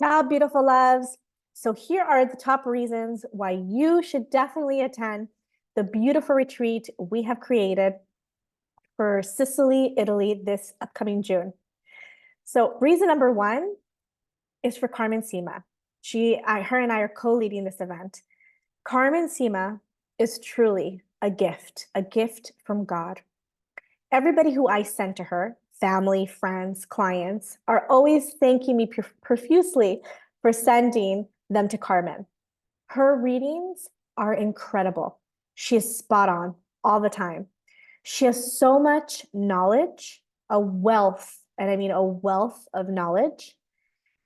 Ciao, beautiful loves. So here are the top reasons why you should definitely attend the beautiful retreat we have created for Sicily, Italy this upcoming June. So reason number one is for Carmen Sima. Her and I are co-leading this event. Carmen Sima is truly a gift from God. Everybody who I send to her, family, friends, clients, are always thanking me profusely for sending them to Carmen. Her readings are incredible. She is spot on all the time. She has so much knowledge, a wealth, and I mean a wealth of knowledge.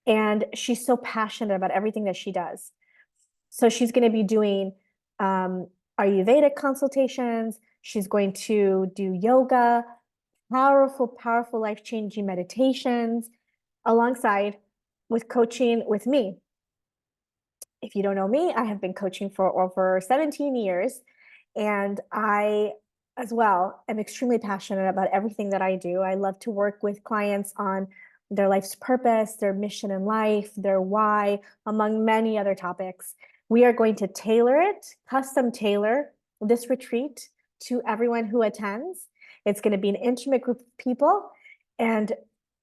And she's so passionate about everything that she does. So she's going to be doing Ayurvedic consultations. She's going to do yoga, powerful, life-changing meditations alongside with coaching with me. If you don't know me, I have been coaching for over 17 years, and I as well am extremely passionate about everything that I do. I love to work with clients on their life's purpose, their mission in life, their why, among many other topics. We are going to custom tailor this retreat to everyone who attends. It's going to be an intimate group of people, and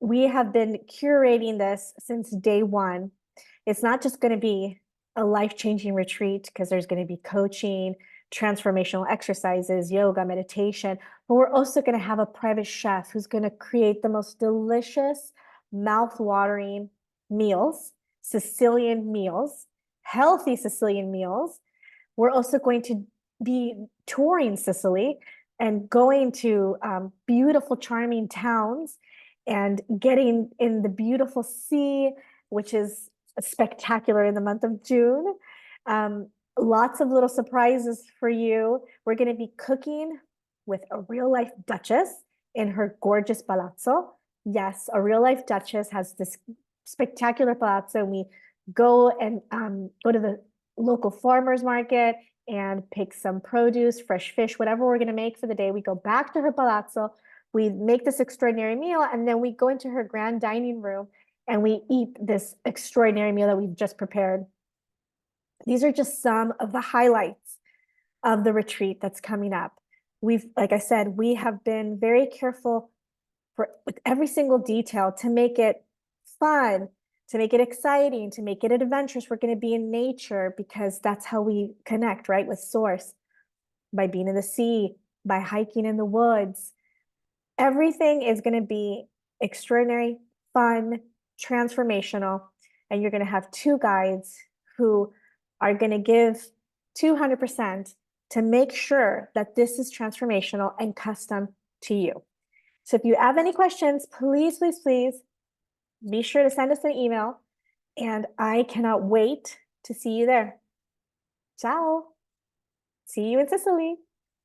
we have been curating this since day one. It's not just going to be a life-changing retreat because there's going to be coaching, transformational exercises, yoga, meditation, but we're also going to have a private chef who's going to create the most delicious, mouth-watering meals, Sicilian meals, healthy Sicilian meals. We're also going to be touring Sicily and going to beautiful, charming towns and getting in the beautiful sea, which is spectacular in the month of June. Lots of little surprises for you. We're going to be cooking with a real life Duchess in her gorgeous palazzo. Yes, a real life Duchess has this spectacular palazzo. We go and go to the local farmers market and pick some produce, fresh fish, whatever we're going to make for the day. We go back to her palazzo. We make this extraordinary meal, and then we go into her grand dining room and we eat this extraordinary meal that we've just prepared. These are just some of the highlights of the retreat that's coming up. Like I said, we have been very careful with every single detail to make it fun, to make it exciting, to make it adventurous. We're going to be in nature because that's how we connect, right, with source, by being in the sea, by hiking in the woods. Everything is going to be extraordinary, fun, transformational, and you're going to have two guides who are going to give 200% to make sure that this is transformational and custom to you. So if you have any questions, please be sure to send us an email, and I cannot wait to see you there. Ciao. See you in Sicily.